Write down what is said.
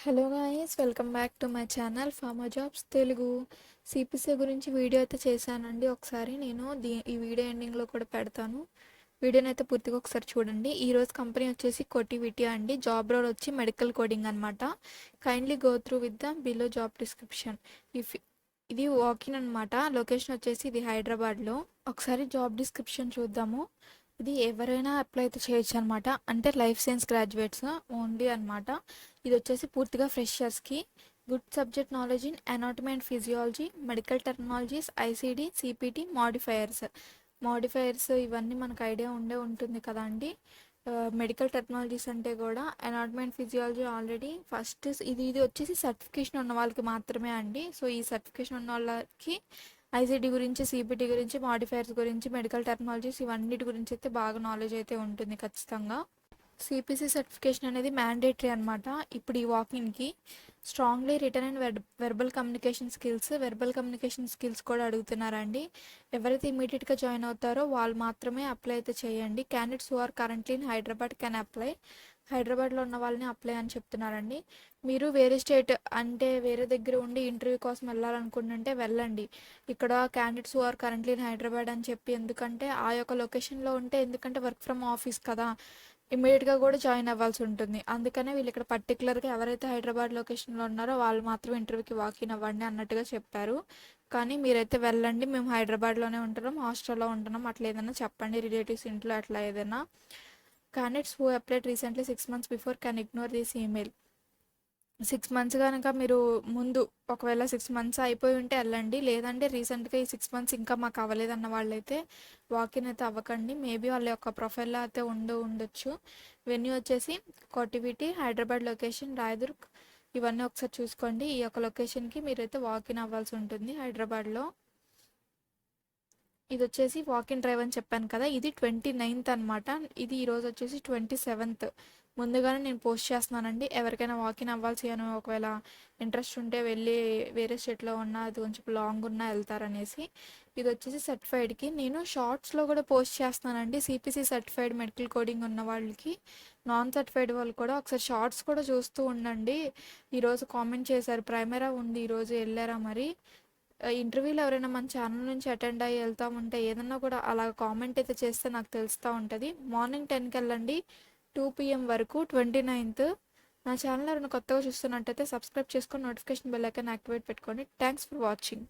Hello guys, welcome back to my channel pharma jobs Telugu. CPC గురించి video అయితే చేశానండి. ఒకసారి నేను ఈ వీడియో ఎండింగ్లో కూడా పెడతాను. వీడియోని అయితే పూర్తిగా ఒకసారి చూడండి. ఈరోజు కంపెనీ వచ్చేసి కోటివిటి అండి. జాబ్ రోల్ వచ్చి మెడికల్ కోడింగ్ అనమాట. Kindly go through with the below job description. If ఇది వాకిన్ అనమాట. లొకేషన్ వచ్చేసి ఇది హైదరాబాద్లో. ఒకసారి జాబ్ డిస్క్రిప్షన్ చూద్దాము. ఇది ఎవరైనా అప్లై అయితే చేయొచ్చు అనమాట. అంటే లైఫ్ సైన్స్ గ్రాడ్యుయేట్స్ ఓన్లీ అనమాట. ఇది వచ్చేసి పూర్తిగా ఫ్రెషర్స్కి. Good subject knowledge in anatomy and physiology, medical technologies, ICD, CPT, modifiers ఇవన్నీ మనకు ఐడియా ఉంటుంది కదా అండి. మెడికల్ టెక్నాలజీస్ అంటే కూడా anatomy and physiology already first ఇది వచ్చేసి సర్టిఫికేషన్ ఉన్న వాళ్ళకి మాత్రమే అండి. సో ఈ సర్టిఫికేషన్ ఉన్న వాళ్ళకి ఐసీడీ గురించి, సిపిటి గురించి, మాడిఫైయర్స్ గురించి, మెడికల్ టెక్నాలజీస్ ఇవన్నిటి గురించి అయితే బాగా నాలెడ్జ్ అయితే ఉంటుంది ఖచ్చితంగా. సిపిసి సర్టిఫికేషన్ అనేది మ్యాండేటరీ అనమాట. ఇప్పుడు ఈ వాకిన్కి strongly written and verbal communication skills కూడా అడుగుతున్నారండి. ఎవరైతే ఇమీడియట్గా జాయిన్ అవుతారో వాళ్ళు మాత్రమే అప్లై అయితే చేయండి. Candidates who are currently in Hyderabad can apply. హైదరాబాద్లో ఉన్న వాళ్ళని అప్లై అని చెప్తున్నారండి. మీరు వేరే స్టేట్ అంటే వేరే దగ్గర ఉండి ఇంటర్వ్యూ కోసం వెళ్ళాలనుకుంటుంటే వెళ్ళండి. ఇక్కడ candidates who are currently in Hyderabad అని చెప్పి ఎందుకంటే ఆ యొక్క లొకేషన్లో ఉంటే, ఎందుకంటే వర్క్ ఫ్రమ్ ఆఫీస్ కదా, ఇమ్మీడియట్గా కూడా జాయిన్ అవ్వాల్సి ఉంటుంది. అందుకనే వీళ్ళు ఇక్కడ పర్టికులర్గా ఎవరైతే హైదరాబాద్ లొకేషన్లో ఉన్నారో వాళ్ళు మాత్రం ఇంటర్వ్యూకి వాకిన్ అవ్వండి అన్నట్టుగా చెప్పారు. కానీ మీరైతే వెళ్ళండి, మేము హైదరాబాద్లోనే ఉంటున్నాం, హాస్టల్లో ఉంటున్నాం అట్లా ఏదైనా చెప్పండి, రిలేటివ్స్ ఇంట్లో అట్లా ఏదైనా. Candidates who applied recently 6 months before can ignore this email. 6 months కనుక మీరు ముందు ఒకవేళ 6 months అయిపోయి ఉంటే వెళ్ళండి. లేదంటే రీసెంట్గా ఈ 6 months ఇంకా మాకు అవ్వలేదన్న వాళ్ళైతే వాకిన్ అయితే అవ్వకండి. మేబీ వాళ్ళ యొక్క ప్రొఫైల్లో అయితే ఉండొచ్చు. వెన్యూ వచ్చేసి కోటివిటి, హైదరాబాద్ లొకేషన్ రాయదుర్గ్. ఇవన్నీ ఒకసారి చూసుకోండి. ఈ యొక్క లొకేషన్కి మీరైతే వాకిన్ అవ్వాల్సి ఉంటుంది హైదరాబాద్లో. ఇది వచ్చేసి వాకిన్ డ్రైవ్ అని చెప్పాను కదా, ఇది 29th అనమాట. ఇది ఈరోజు వచ్చేసి 27th. ముందుగానే నేను పోస్ట్ చేస్తున్నానండి. ఎవరికైనా వాకిన్ అవ్వాల్సి అని ఒకవేళ ఇంట్రెస్ట్ ఉంటే వెళ్ళి వేరే స్టేట్లో ఉన్న అది కొంచెం లాంగ్ ఉన్నా వెళ్తారనేసి. ఇది వచ్చేసి సర్టిఫైడ్కి నేను షార్ట్స్లో కూడా పోస్ట్ చేస్తున్నానండి. సిపిసి సర్టిఫైడ్ మెడికల్ కోడింగ్ ఉన్న వాళ్ళకి, నాన్ సర్టిఫైడ్ వాళ్ళు కూడా ఒకసారి షార్ట్స్ కూడా చూస్తూ ఉండండి. ఈరోజు కామెంట్ చేశారు ప్రైమరా ఉంది, ఈరోజు వెళ్ళారా మరి. ఇంటర్వ్యూలో ఎవరైనా మన ఛానల్ నుంచి అటెండ్ అయ్యి వెళ్తూ ఉంటే ఏదన్నా కూడా అలా కామెంట్ అయితే చేస్తే నాకు తెలుస్తూ ఉంటుంది. మార్నింగ్ 10కి వెళ్ళండి, 2 PM వరకు 29th. నా ఛానల్ ఎవరైనా కొత్తగా చూస్తున్నట్టయితే సబ్స్క్రైబ్ చేసుకొని నోటిఫికేషన్ బెల్ ఐకాన్ యాక్టివేట్ పెట్టుకోండి. Thanks for watching.